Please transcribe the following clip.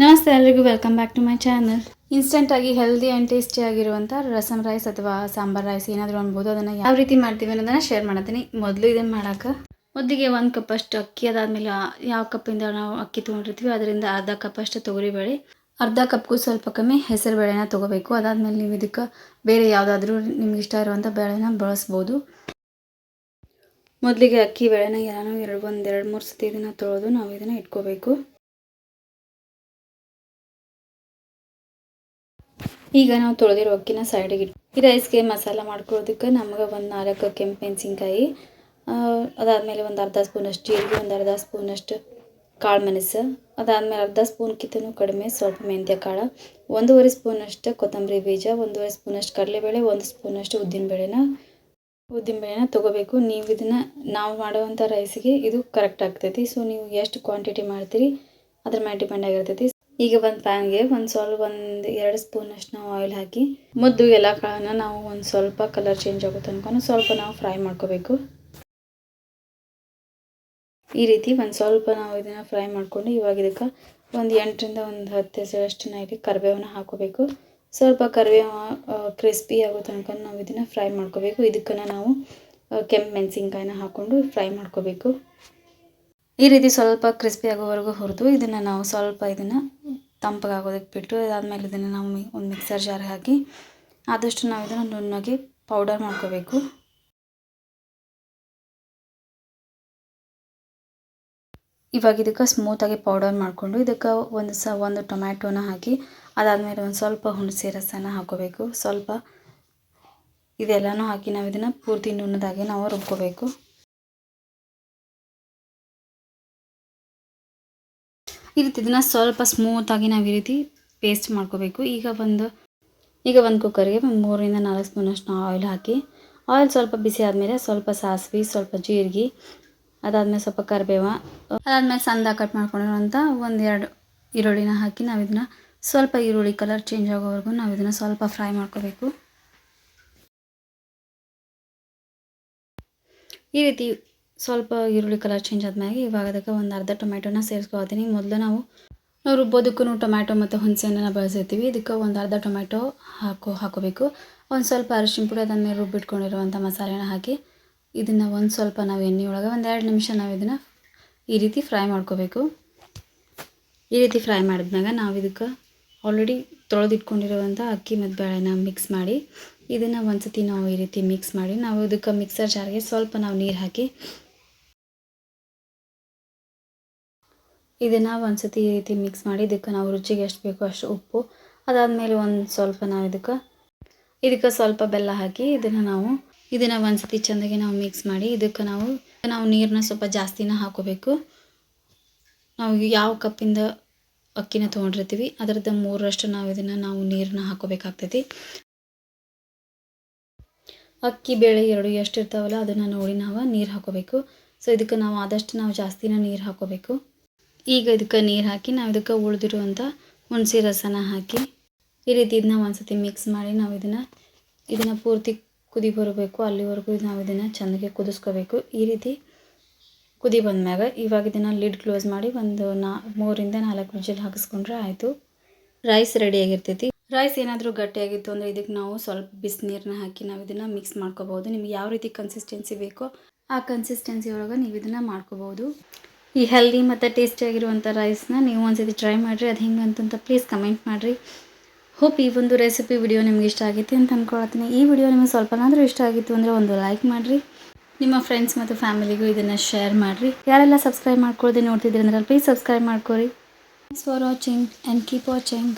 ನಮಸ್ತೆ ಎಲ್ಲರಿಗೂ welcome back to my channel. ಇನ್ಸ್ಟೆಂಟಾಗಿ ಹೆಲ್ದಿ ಆ್ಯಂಡ್ ಟೇಸ್ಟಿಯಾಗಿರುವಂಥ ರಸಮ್ ರೈಸ್ ಅಥವಾ ಸಾಂಬಾರ್ ರೈಸ್ ಏನಾದರೂ ಅನ್ಬೋದು. ಅದನ್ನು ಯಾವ ರೀತಿ ಮಾಡ್ತೀವಿ ಅನ್ನೋದನ್ನು ಶೇರ್ ಮಾಡ್ತೀನಿ. ಮೊದಲು ಇದನ್ನು ಮಾಡೋಕೆ ಮೊದಲಿಗೆ 1 ಕಪ್ಪಷ್ಟು ಅಕ್ಕಿ, ಅದಾದಮೇಲೆ ಯಾವ ಕಪ್ಪಿಂದ ನಾವು ಅಕ್ಕಿ ತೊಗೊಂಡಿರ್ತೀವಿ ಅದರಿಂದ ಅರ್ಧ ಕಪ್ಪಷ್ಟು ತೊಗರಿಬೇಳೆ, ಅರ್ಧ ಕಪ್ಗೂ ಸ್ವಲ್ಪ ಕಮ್ಮಿ ಹೆಸರು ಬೇಳೆನ ತೊಗೋಬೇಕು. ಅದಾದಮೇಲೆ ನೀವು ಇದಕ್ಕೆ ಬೇರೆ ಯಾವುದಾದ್ರೂ ನಿಮ್ಗೆ ಇಷ್ಟ ಇರುವಂಥ ಬೇಳೆನ ಬಳಸ್ಬೋದು. ಮೊದಲಿಗೆ ಅಕ್ಕಿ ಬೇಳೆನ ಎಲ್ಲನೂ 2-3 ಸತಿ ಇದನ್ನು ತೊಳೆದು ನಾವು ಇದನ್ನು ಇಟ್ಕೋಬೇಕು. ಈಗ ನಾವು ತೊಳೆದಿರೋ ಅಕ್ಕಿನ ಸೈಡಿಗೆ ಇಟ್ಟು ಈ ರೈಸ್ಗೆ ಮಸಾಲ ಮಾಡ್ಕೊಳ್ಳೋದಕ್ಕೆ ನಮ್ಗೆ 4 ಕೆಂಪು ಮೆಣಸಿನ್ಕಾಯಿ, ಅದಾದಮೇಲೆ ಒಂದು ಅರ್ಧ ಸ್ಪೂನಷ್ಟು ಜೀರಿಗೆ, ಒಂದು ಅರ್ಧ ಸ್ಪೂನಷ್ಟು ಕಾಳು ಮೆಣಸು, ಅದಾದಮೇಲೆ ಅರ್ಧ ಸ್ಪೂನ್ಗಿಂತನೂ ಕಡಿಮೆ ಸ್ವಲ್ಪ ಮೆಂತ್ಯ ಕಾಳು, 1.5 ಸ್ಪೂನಷ್ಟು ಕೊತ್ತಂಬರಿ ಬೀಜ, 1.5 ಸ್ಪೂನಷ್ಟು ಕಡಲೆಬೇಳೆ, 1 ಸ್ಪೂನಷ್ಟು ಉದ್ದಿನಬೇಳೆನ ತೊಗೋಬೇಕು. ನೀವು ಇದನ್ನು ನಾವು ಮಾಡುವಂಥ ರೈಸಿಗೆ ಇದು ಕರೆಕ್ಟ್ ಆಗ್ತೈತಿ. ಸೊ ನೀವು ಎಷ್ಟು ಕ್ವಾಂಟಿಟಿ ಮಾಡ್ತೀರಿ ಅದ್ರ ಮೇಲೆ ಡಿಪೆಂಡ್ ಆಗಿರ್ತೈತಿ. ಈಗ ಒಂದು ಪ್ಯಾನ್ಗೆ ಒಂದು 2 ಸ್ಪೂನಷ್ಟು ನಾವು ಆಯಿಲ್ ಹಾಕಿ ಎಲ್ಲ ಕಾಳನ್ನ ನಾವು ಒಂದು ಸ್ವಲ್ಪ ಕಲರ್ ಚೇಂಜ್ ಆಗೋ ತನಕ ಸ್ವಲ್ಪ ನಾವು ಫ್ರೈ ಮಾಡ್ಕೋಬೇಕು. ಈ ರೀತಿ ಒಂದು ಸ್ವಲ್ಪ ನಾವು ಇದನ್ನು ಫ್ರೈ ಮಾಡಿಕೊಂಡು ಇವಾಗ ಇದಕ್ಕೆ ಒಂದು 8ರಿಂದ 10 ಎಸಳಷ್ಟು ನಾವು ಕರಿಬೇವನ್ನ ಹಾಕೋಬೇಕು. ಸ್ವಲ್ಪ ಕರಿಬೇವು ಕ್ರಿಸ್ಪಿ ಆಗೋ ತನಕ ನಾವು ಇದನ್ನು ಫ್ರೈ ಮಾಡ್ಕೋಬೇಕು. ಇದಕ್ಕೆ ನಾವು ಕೆಂಪು ಮೆಣಸಿನ್ಕಾಯಿನ ಹಾಕ್ಕೊಂಡು ಫ್ರೈ ಮಾಡ್ಕೋಬೇಕು. ಈ ರೀತಿ ಸ್ವಲ್ಪ ಕ್ರಿಸ್ಪಿ ಆಗೋವರೆಗೂ ಹುರಿದು ಇದನ್ನು ನಾವು ಸ್ವಲ್ಪ ತಂಪಗಾಗೋದಕ್ಕೆ ಬಿಟ್ಟು, ಅದಾದಮೇಲೆ ಇದನ್ನು ನಾವು ಒಂದು ಮಿಕ್ಸರ್ ಜಾರ್ಗೆ ಹಾಕಿ ಆದಷ್ಟು ನಾವು ಇದನ್ನು ನುಣ್ಣಗೆ ಪೌಡರ್ ಮಾಡ್ಕೋಬೇಕು. ಇವಾಗ ಇದಕ್ಕೆ ಸ್ಮೂತಾಗಿ ಪೌಡರ್ ಮಾಡಿಕೊಂಡು ಇದಕ್ಕೆ ಒಂದು ಟೊಮ್ಯಾಟೋನ ಹಾಕಿ ಅದಾದಮೇಲೆ ಒಂದು ಸ್ವಲ್ಪ ಹುಣಸೆ ರಸನ ಹಾಕೋಬೇಕು. ಸ್ವಲ್ಪ ಇದೆಲ್ಲನೂ ಹಾಕಿ ನಾವು ಇದನ್ನು ಪೂರ್ತಿ ನುಣ್ಣದಾಗಿ ನಾವು ರುಬ್ಕೋಬೇಕು. ಈ ರೀತಿ ಇದನ್ನು ಸ್ವಲ್ಪ ಸ್ಮೂತಾಗಿ ನಾವು ಈ ರೀತಿ ಪೇಸ್ಟ್ ಮಾಡ್ಕೋಬೇಕು. ಈಗ ಒಂದು ಕುಕ್ಕರ್ಗೆ 3ರಿಂದ 4 ಸ್ಪೂನಷ್ಟು ಆಯಿಲ್ ಹಾಕಿ, ಆಯಿಲ್ ಸ್ವಲ್ಪ ಬಿಸಿ ಆದಮೇಲೆ ಸ್ವಲ್ಪ ಸಾಸಿವೆ, ಸ್ವಲ್ಪ ಜೀರಿಗೆ, ಅದಾದಮೇಲೆ ಸ್ವಲ್ಪ ಕರಿಬೇವು, ಅದಾದಮೇಲೆ ಸಣ್ಣದಾಗಿ ಕಟ್ ಮಾಡ್ಕೊಂಡಿರೋಂಥ 1-2 ಈರುಳ್ಳಿನ ಹಾಕಿ ನಾವು ಇದನ್ನು ಸ್ವಲ್ಪ ಈರುಳ್ಳಿ ಕಲರ್ ಚೇಂಜ್ ಆಗೋವರೆಗೂ ನಾವು ಇದನ್ನು ಸ್ವಲ್ಪ ಫ್ರೈ ಮಾಡ್ಕೋಬೇಕು. ಈ ರೀತಿ ಸ್ವಲ್ಪ ಈರುಳ್ಳಿ ಕಲರ್ ಚೇಂಜ್ ಆದಮೇಲೆ ಇವಾಗ ಅದಕ್ಕೆ ಒಂದು ಅರ್ಧ ಟೊಮ್ಯಾಟೋನ ಸೇರಿಸ್ಕೊಳ್ತೀನಿ. ಮೊದಲು ನಾವು ರುಬ್ಬೋದಕ್ಕೂ ಟೊಮ್ಯಾಟೊ ಮತ್ತು ಹುಣಸೆಹಣ್ಣನ್ನು ಬಳಸಿರ್ತೀವಿ. ಇದಕ್ಕೆ ಒಂದು ಅರ್ಧ ಟೊಮ್ಯಾಟೊ ಹಾಕೋಬೇಕು. ಒಂದು ಸ್ವಲ್ಪ ಅರಿಶಿನ ಪುಡಿ, ಅದಾದಮೇಲೆ ರುಬ್ಬಿಟ್ಕೊಂಡಿರುವಂಥ ಮಸಾಲೆನ ಹಾಕಿ ಇದನ್ನು ಒಂದು ಸ್ವಲ್ಪ ನಾವು ಎಣ್ಣೆ ಒಳಗೆ 2 ನಿಮಿಷ ನಾವು ಇದನ್ನು ಈ ರೀತಿ ಫ್ರೈ ಮಾಡ್ಕೋಬೇಕು. ಈ ರೀತಿ ಫ್ರೈ ಮಾಡಿದ್ಮ್ಯಾಗ ನಾವು ಇದಕ್ಕೆ ಆಲ್ರೆಡಿ ತೊಳೆದಿಟ್ಕೊಂಡಿರುವಂಥ ಅಕ್ಕಿ ಮತ್ತು ಬೇಳೆನ ಮಿಕ್ಸ್ ಮಾಡಿ ಇದನ್ನು ಒಂದು ಸತಿ ನಾವು ಈ ರೀತಿ ಮಿಕ್ಸ್ ಮಾಡಿ ನಾವು ಇದಕ್ಕೆ ಮಿಕ್ಸರ್ ಜಾರ್ಗೆ ಸ್ವಲ್ಪ ನಾವು ನೀರು ಹಾಕಿ ಇದನ್ನು ಒಂದು ಸತಿ ಈ ರೀತಿ ಮಿಕ್ಸ್ ಮಾಡಿ ಇದಕ್ಕೆ ನಾವು ರುಚಿಗೆ ಎಷ್ಟು ಬೇಕೋ ಅಷ್ಟು ಉಪ್ಪು, ಅದಾದಮೇಲೆ ಒಂದು ಸ್ವಲ್ಪ ನಾವು ಇದಕ್ಕೆ ಸ್ವಲ್ಪ ಬೆಲ್ಲ ಹಾಕಿ ಇದನ್ನು ಒಂದು ಸತಿ ಚೆಂದಾಗಿ ನಾವು ಮಿಕ್ಸ್ ಮಾಡಿ ಇದಕ್ಕೆ ನಾವು ನೀರನ್ನ ಸ್ವಲ್ಪ ಜಾಸ್ತಿನ ಹಾಕೋಬೇಕು. ನಾವು ಯಾವ ಕಪ್ಪಿಂದ ಅಕ್ಕಿನ ತೊಗೊಂಡಿರ್ತೀವಿ ಅದರದ್ದು 3ರಷ್ಟು ನಾವು ಇದನ್ನು ನೀರನ್ನ ಹಾಕೋಬೇಕಾಗ್ತೈತಿ. ಅಕ್ಕಿ ಬೇಳೆ 2 ಎಷ್ಟು ಇರ್ತಾವಲ್ಲ ಅದನ್ನು ನೋಡಿ ನಾವು ನೀರು ಹಾಕೋಬೇಕು. ಸೊ ಇದಕ್ಕೆ ನಾವು ಆದಷ್ಟು ಜಾಸ್ತಿನ ನೀರು ಹಾಕೋಬೇಕು. ಈಗ ಇದಕ್ಕೆ ನೀರು ಹಾಕಿ ನಾವು ಇದಕ್ಕೆ ಉಳಿದಿರುವಂಥ ಹುಣಸೆ ರಸನ ಹಾಕಿ ಈ ರೀತಿ ಇದನ್ನ ಒಂದು ಸತಿ ಮಿಕ್ಸ್ ಮಾಡಿ ನಾವು ಇದನ್ನು ಪೂರ್ತಿ ಕುದಿ ಬರಬೇಕು. ಅಲ್ಲಿವರೆಗೂ ನಾವು ಇದನ್ನು ಚೆನ್ನಾಗಿ ಕುದಿಸ್ಕೋಬೇಕು. ಈ ರೀತಿ ಕುದಿ ಬಂದಮ್ಯಾಗ ಇವಾಗ ಇದನ್ನು ಲಿಡ್ ಕ್ಲೋಸ್ ಮಾಡಿ ಒಂದು 3ರಿಂದ 4 ವಿಜಿಲ್ ಹಾಕಿಸ್ಕೊಂಡ್ರೆ ಆಯಿತು, ರೈಸ್ ರೆಡಿಯಾಗಿರ್ತೈತಿ. ರೈಸ್ ಏನಾದರೂ ಗಟ್ಟಿಯಾಗಿತ್ತು ಅಂದರೆ ಇದಕ್ಕೆ ನಾವು ಸ್ವಲ್ಪ ಬಿಸಿನೀರನ್ನ ಹಾಕಿ ನಾವು ಇದನ್ನು ಮಿಕ್ಸ್ ಮಾಡ್ಕೋಬೋದು. ನಿಮ್ಗೆ ಯಾವ ರೀತಿ ಕನ್ಸಿಸ್ಟೆನ್ಸಿ ಬೇಕೋ ಆ ಕನ್ಸಿಸ್ಟೆನ್ಸಿ ಒಳಗೆ ನೀವು ಇದನ್ನು ಮಾಡ್ಕೋಬೋದು. ಈ ಹೆಲ್ದಿ ಮತ್ತು ಟೇಸ್ಟಿಯಾಗಿರುವಂಥ ರೈಸ್ನ ನೀವು ಒಂದ್ಸತಿ ಟ್ರೈ ಮಾಡಿರಿ. ಅದು ಹೆಂಗೆ ಅಂತಂತ ಪ್ಲೀಸ್ ಕಮೆಂಟ್ ಮಾಡಿರಿ. ಹೋಪ್ ಈ ಒಂದು ರೆಸಿಪಿ ವಿಡಿಯೋ ನಿಮ್ಗೆ ಇಷ್ಟ ಆಗಿತ್ತು ಅಂತ ಅಂದ್ಕೊಳ್ತೀನಿ. ಈ ವಿಡಿಯೋ ನಿಮಗೆ ಸ್ವಲ್ಪನಾದರೂ ಇಷ್ಟ ಆಗಿತ್ತು ಅಂದರೆ ಒಂದು ಲೈಕ್ ಮಾಡಿರಿ. ನಿಮ್ಮ ಫ್ರೆಂಡ್ಸ್ ಮತ್ತು ಫ್ಯಾಮಿಲಿಗೂ ಇದನ್ನು ಶೇರ್ ಮಾಡಿರಿ. ಯಾರೆಲ್ಲ ಸಬ್ಸ್ಕ್ರೈಬ್ ಮಾಡ್ಕೊಳ್ಳದೆ ನೋಡ್ತಿದ್ದೀರಿ ಅಂದ್ರೆ ಪ್ಲೀಸ್ ಸಬ್ಸ್ಕ್ರೈಬ್ ಮಾಡ್ಕೊರಿ. Thanks for watching and keep watching.